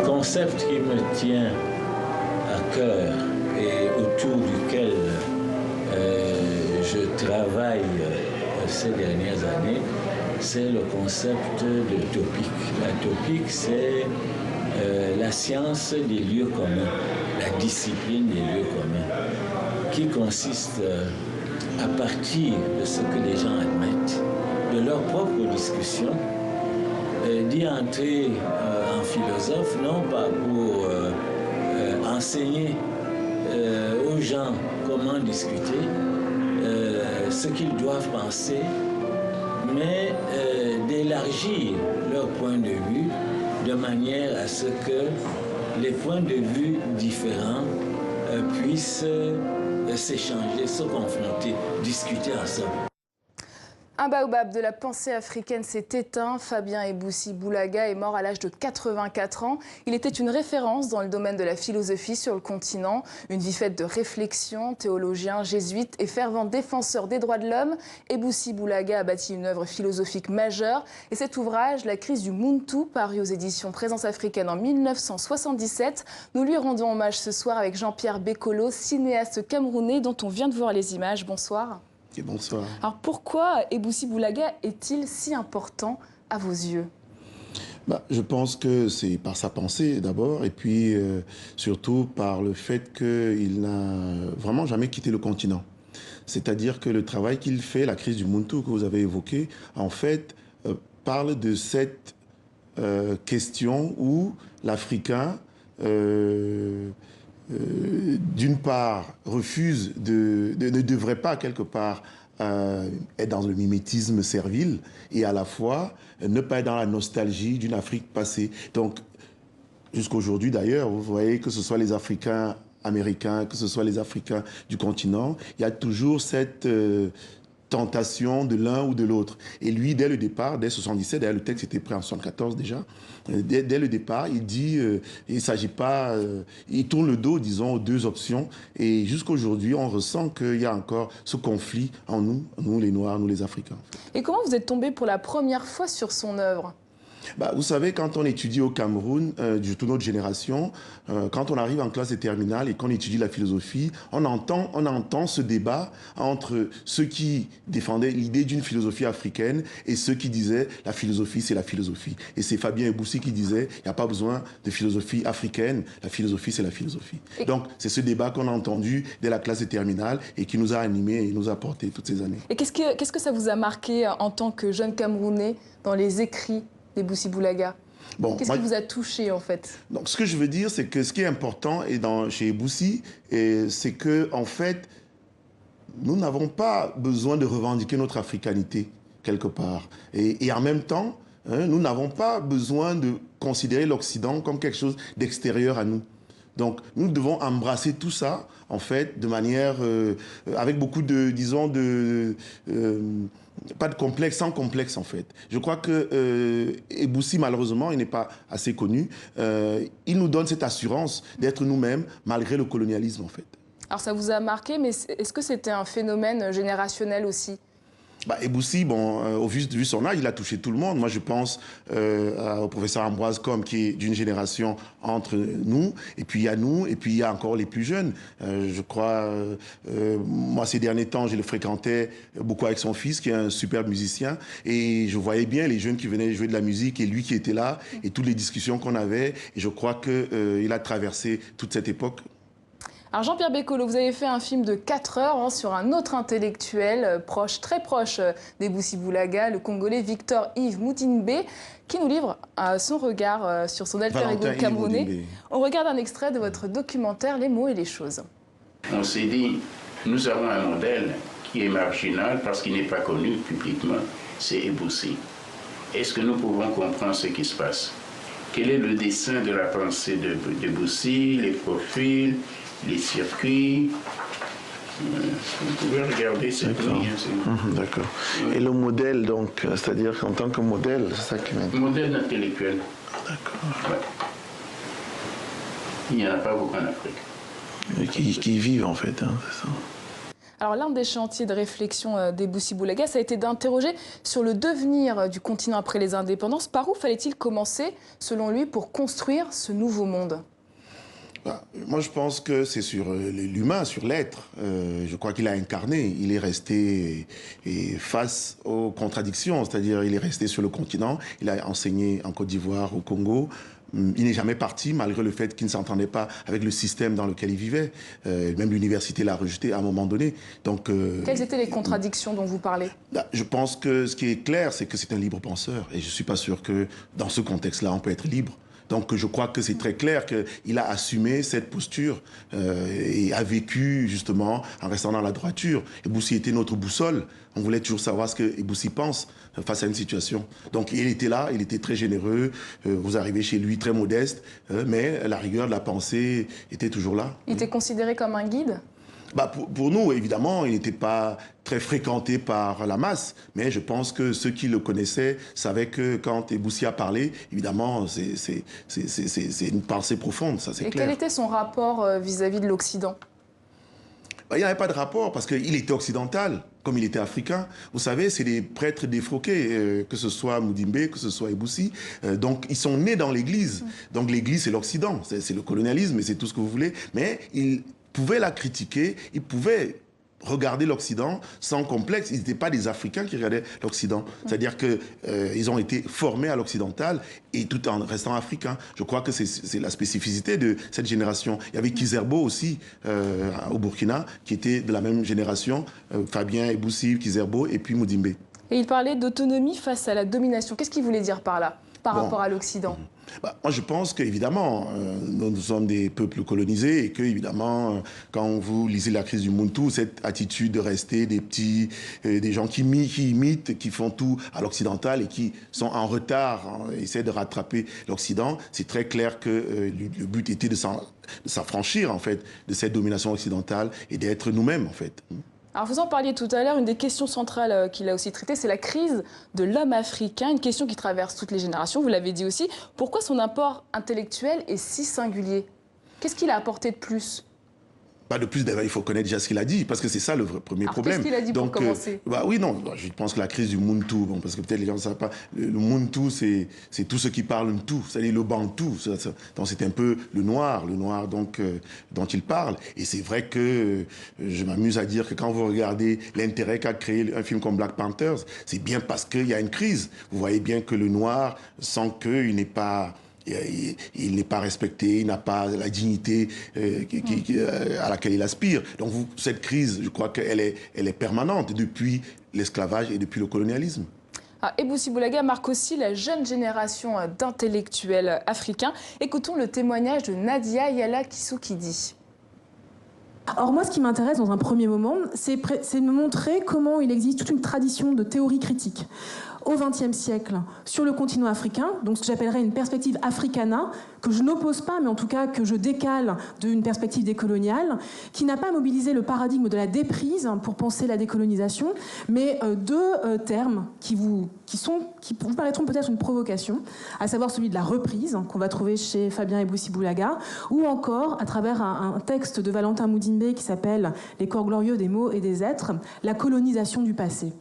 Le concept qui me tient à cœur et autour duquel je travaille ces dernières années, c'est le concept de topique. La topique, c'est la science des lieux communs, la discipline des lieux communs, qui consiste à partir de ce que les gens admettent, de leur propre discussion, d'y entrer en philosophe, non pas pour enseigner aux gens comment discuter, ce qu'ils doivent penser, mais d'élargir leur point de vue de manière à ce que les points de vue différents puissent s'échanger, se confronter, discuter ensemble. Un baobab de la pensée africaine s'est éteint. Fabien Ebboussi Boulaga est mort à l'âge de 84 ans. Il était une référence dans le domaine de la philosophie sur le continent. Une vie faite de réflexion, théologien, jésuite et fervent défenseur des droits de l'homme. Ebboussi Boulaga a bâti une œuvre philosophique majeure. Et cet ouvrage, La crise du Muntu, paru aux éditions Présence africaine en 1977, nous lui rendons hommage ce soir avec Jean-Pierre Bekolo, cinéaste camerounais dont on vient de voir les images. Bonsoir. Et bonsoir. Alors pourquoi Ebboussi Boulaga est-il si important à vos yeux? Je pense que c'est par sa pensée d'abord, et puis surtout par le fait qu'il n'a vraiment jamais quitté le continent. C'est-à-dire que le travail qu'il fait, la crise du Muntu que vous avez évoquée, en fait, parle de cette question où l'Africain, d'une part, ne devrait pas, quelque part, être dans le mimétisme servile et à la fois ne pas être dans la nostalgie d'une Afrique passée. Donc, jusqu'aujourd'hui d'ailleurs, vous voyez que ce soit les Africains américains, que ce soit les Africains du continent, il y a toujours cette tentation de l'un ou de l'autre. Et lui, dès le départ, dès 77, d'ailleurs le texte était prêt en 74 déjà, dès le départ, il dit, il ne s'agit pas, il tourne le dos, disons, aux deux options. Et jusqu'aujourd'hui, on ressent qu'il y a encore ce conflit en nous, nous les Noirs, nous les Africains. Et comment vous êtes tombé pour la première fois sur son œuvre ? Vous savez, quand on étudie au Cameroun, de toute notre génération, quand on arrive en classe de terminale et qu'on étudie la philosophie, on entend ce débat entre ceux qui défendaient l'idée d'une philosophie africaine et ceux qui disaient la philosophie, c'est la philosophie. Et c'est Fabien Ebboussi qui disait il n'y a pas besoin de philosophie africaine, la philosophie, c'est la philosophie. Donc, c'est ce débat qu'on a entendu dès la classe de terminale et qui nous a animés et nous a portés toutes ces années. Et qu'est-ce que ça vous a marqué en tant que jeune Camerounais dans les écrits d'Ebboussi Boulaga? Qu'est-ce qui vous a touché en fait? Donc, ce que je veux dire, c'est que ce qui est important chez Ebboussi, c'est que en fait, nous n'avons pas besoin de revendiquer notre africanité quelque part. Et en même temps, nous n'avons pas besoin de considérer l'Occident comme quelque chose d'extérieur à nous. Donc, nous devons embrasser tout ça, en fait, de manière, avec beaucoup de, disons, pas de complexe, sans complexe, en fait. Je crois que Ebboussi, malheureusement, il n'est pas assez connu. Il nous donne cette assurance d'être nous-mêmes, malgré le colonialisme, en fait. Alors, ça vous a marqué, mais est-ce que c'était un phénomène générationnel aussi? Ebboussi, vu son âge, il a touché tout le monde. Moi, je pense au professeur Ambroise Combe, qui est d'une génération entre nous, et puis il y a nous, et puis il y a encore les plus jeunes. Je crois, moi, ces derniers temps, je le fréquentais beaucoup avec son fils, qui est un superbe musicien, et je voyais bien les jeunes qui venaient jouer de la musique, et lui qui était là, et toutes les discussions qu'on avait, et je crois qu'il a traversé toute cette époque. Alors Jean-Pierre Bekolo, vous avez fait un film de 4 heures sur un autre intellectuel très proche d'Ebboussi Boulaga, le Congolais Victor-Yves Moutinbé, qui nous livre son regard sur son alter ego camerounais. On regarde un extrait de votre documentaire Les mots et les choses. On s'est dit, nous avons un modèle qui est marginal parce qu'il n'est pas connu publiquement, c'est Ebboussi. Est-ce que nous pouvons comprendre ce qui se passe? Quel est le dessin de la pensée d'Ebboussi, les profils, les circuits? Vous pouvez regarder cette ligne. D'accord. Et le modèle, donc, c'est-à-dire qu'en tant que modèle, c'est ça qui m'intéresse. Modèle intellectuel. D'accord. Ouais. Il n'y en a pas beaucoup en Afrique. Qui vivent, en fait, hein, c'est ça. Alors l'un des chantiers de réflexion d'Eboussi Boulaga, ça a été d'interroger sur le devenir du continent après les indépendances. Par où fallait-il commencer, selon lui, pour construire ce nouveau monde ? Moi, je pense que c'est sur l'humain, sur l'être. Je crois qu'il a incarné. Il est resté face aux contradictions, c'est-à-dire il est resté sur le continent. Il a enseigné en Côte d'Ivoire, au Congo. Il n'est jamais parti, malgré le fait qu'il ne s'entendait pas avec le système dans lequel il vivait. Même l'université l'a rejeté à un moment donné. Donc, quelles étaient les contradictions dont vous parlez ? Je pense que ce qui est clair, c'est que c'est un libre penseur. Et je ne suis pas sûr que dans ce contexte-là, on peut être libre. Donc je crois que c'est très clair qu'il a assumé cette posture et a vécu justement en restant dans la droiture. Eboussi était notre boussole. On voulait toujours savoir ce que Eboussi pense face à une situation. Donc il était là, il était très généreux. Vous arrivez chez lui très modeste, mais la rigueur de la pensée était toujours là. Il était considéré comme un guide ? Pour nous, évidemment, il n'était pas très fréquenté par la masse, mais je pense que ceux qui le connaissaient savaient que quand Eboussi a parlé, évidemment, c'est une pensée profonde, ça c'est clair. Et quel était son rapport vis-à-vis de l'Occident ? Il n'y avait pas de rapport parce qu'il était occidental, comme il était africain. Vous savez, c'est des prêtres défroqués, que ce soit Mudimbe, que ce soit Eboussi. Donc, ils sont nés dans l'Église. Donc, l'Église, c'est l'Occident, c'est le colonialisme, et c'est tout ce que vous voulez. Mais ils pouvaient la critiquer, ils pouvaient regarder l'Occident sans complexe. Ils n'étaient pas des Africains qui regardaient l'Occident. C'est-à-dire qu'ils ont été formés à l'occidental et tout en restant africains. Je crois que c'est la spécificité de cette génération. Il y avait Kizerbo aussi au Burkina qui était de la même génération. Fabien Eboussi, Kizerbo et puis Mudimbe. Et il parlait d'autonomie face à la domination. Qu'est-ce qu'il voulait dire par là, par rapport à l'Occident ? Moi, je pense qu'évidemment, nous sommes des peuples colonisés et que, évidemment, quand vous lisez la crise du Muntu, cette attitude de rester des petits, des gens qui imitent, qui font tout à l'occidental et qui sont en retard, essaient de rattraper l'Occident, c'est très clair que le but était de s'affranchir, en fait, de cette domination occidentale et d'être nous-mêmes, en fait. Alors vous en parliez tout à l'heure, une des questions centrales qu'il a aussi traitées, c'est la crise de l'homme africain, une question qui traverse toutes les générations, vous l'avez dit aussi. Pourquoi son apport intellectuel est si singulier ? Qu'est-ce qu'il a apporté de plus ? Pas de plus, il faut connaître déjà ce qu'il a dit, parce que c'est ça le premier problème. Qu'est-ce qu'il a dit pour commencer ? Oui, non, je pense que la crise du Muntu, parce que peut-être les gens ne savent pas, le Muntu, c'est tout ce qui parle tout, c'est-à-dire le Bantou. Donc c'est un peu le noir donc, dont il parle. Et c'est vrai que je m'amuse à dire que quand vous regardez l'intérêt qu'a créé un film comme Black Panthers, c'est bien parce qu'il y a une crise. Vous voyez bien que le noir sent qu'il n'est pas... Il n'est pas respecté, il n'a pas la dignité à laquelle il aspire. Donc cette crise, je crois qu'elle est permanente depuis l'esclavage et depuis le colonialisme. Eboussi Boulaga marque aussi la jeune génération d'intellectuels africains. Écoutons le témoignage de Nadia Yala Kissoukidi. Alors moi, ce qui m'intéresse dans un premier moment, c'est de me montrer comment il existe toute une tradition de théorie critique au XXe siècle sur le continent africain, donc ce que j'appellerais une perspective africana, que je n'oppose pas, mais en tout cas que je décale d'une perspective décoloniale, qui n'a pas mobilisé le paradigme de la déprise pour penser la décolonisation, mais deux termes qui vous paraîtront peut-être une provocation, à savoir celui de la reprise, qu'on va trouver chez Fabien Eboussi Boulaga, ou encore, à travers un texte de Valentin Mudimbe qui s'appelle « Les corps glorieux des mots et des êtres », la colonisation du passé.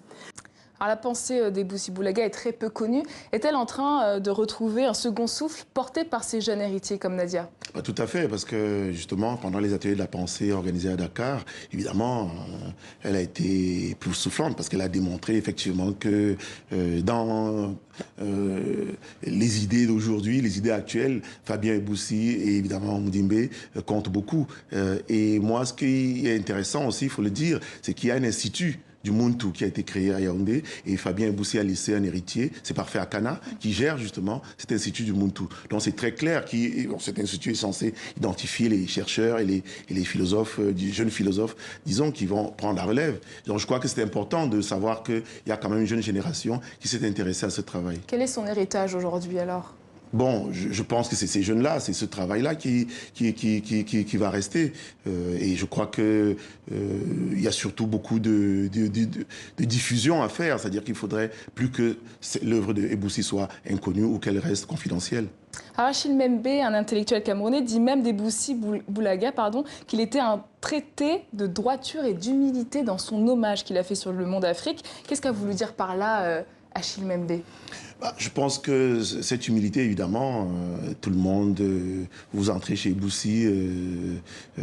Alors la pensée d'Eboussi Boulaga est très peu connue. Est-elle en train de retrouver un second souffle porté par ces jeunes héritiers comme Nadia ? Tout à fait, parce que justement, pendant les ateliers de la pensée organisés à Dakar, évidemment, elle a été plus soufflante parce qu'elle a démontré effectivement que dans les idées d'aujourd'hui, les idées actuelles, Fabien Eboussi et évidemment Mudimbe comptent beaucoup. Et moi, ce qui est intéressant aussi, il faut le dire, c'est qu'il y a un institut du Muntu qui a été créé à Yaoundé et Fabien Eboussi a laissé un héritier, c'est Parfait Akana, qui gère justement cet institut du Muntu. Donc c'est très clair que cet institut est censé identifier les chercheurs et les philosophes, jeunes philosophes, disons, qui vont prendre la relève. Donc je crois que c'est important de savoir qu'il y a quand même une jeune génération qui s'est intéressée à ce travail. Quel est son héritage aujourd'hui alors ? Bon, je pense que c'est ces jeunes-là, c'est ce travail-là qui va rester. Et je crois que il y a surtout beaucoup de diffusion à faire. C'est-à-dire qu'il faudrait plus que l'œuvre de Eboussi soit inconnue ou qu'elle reste confidentielle. Achille Membe, un intellectuel camerounais, dit même d'Eboussi Boulaga qu'il était un traité de droiture et d'humilité dans son hommage qu'il a fait sur Le Monde Afrique. Qu'est-ce qu'a voulu dire par là Achille Membe? Je pense que cette humilité, évidemment, tout le monde, vous entrez chez Eboussi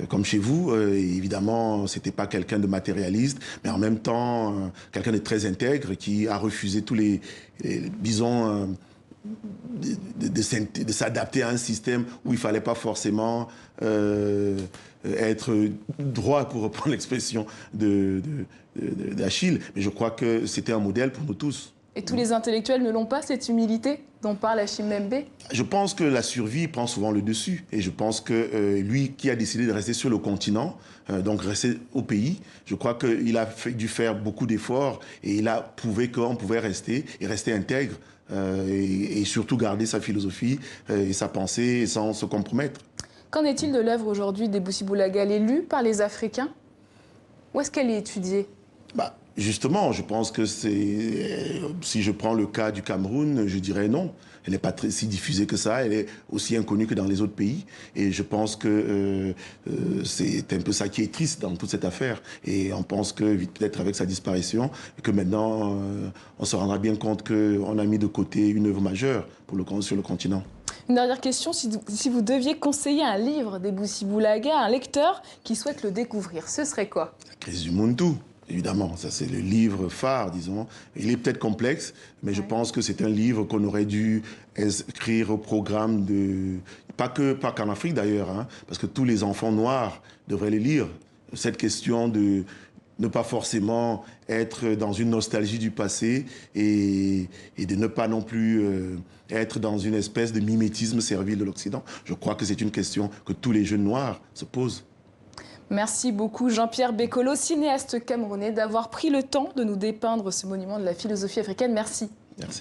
comme chez vous. Évidemment, c'était pas quelqu'un de matérialiste, mais en même temps, quelqu'un de très intègre qui a refusé tous disons, de s'adapter à un système où il fallait pas forcément être droit, pour reprendre l'expression d'Achille. Mais je crois que c'était un modèle pour nous tous. Et tous les intellectuels ne l'ont pas, cette humilité dont parle Achille Membe? Je pense que la survie prend souvent le dessus. Et je pense que lui qui a décidé de rester sur le continent, donc rester au pays, je crois qu'il a dû faire beaucoup d'efforts et il a prouvé qu'on pouvait rester et rester intègre et surtout garder sa philosophie et sa pensée sans se compromettre. Qu'en est-il de l'œuvre aujourd'hui d'Eboussi Boulaga? Elle est lue par les Africains? Où est-ce qu'elle est étudiée? Justement, je pense que si je prends le cas du Cameroun, je dirais non. Elle n'est pas si diffusée que ça, elle est aussi inconnue que dans les autres pays. Et je pense que c'est un peu ça qui est triste dans toute cette affaire. Et on pense que peut-être avec sa disparition, que maintenant, on se rendra bien compte qu'on a mis de côté une œuvre majeure sur le continent. Une dernière question, si vous deviez conseiller un livre d'Eboussi Boulaga à un lecteur qui souhaite le découvrir, ce serait quoi? La crise du Muntu. Évidemment, ça c'est le livre phare, disons. Il est peut-être complexe, mais je pense que c'est un livre qu'on aurait dû inscrire au programme pas qu'en Afrique d'ailleurs, hein, parce que tous les enfants noirs devraient le lire. Cette question de ne pas forcément être dans une nostalgie du passé et de ne pas non plus être dans une espèce de mimétisme servile de l'Occident. Je crois que c'est une question que tous les jeunes noirs se posent. Merci beaucoup Jean-Pierre Bekolo, cinéaste camerounais, d'avoir pris le temps de nous dépeindre ce monument de la philosophie africaine. Merci. Merci.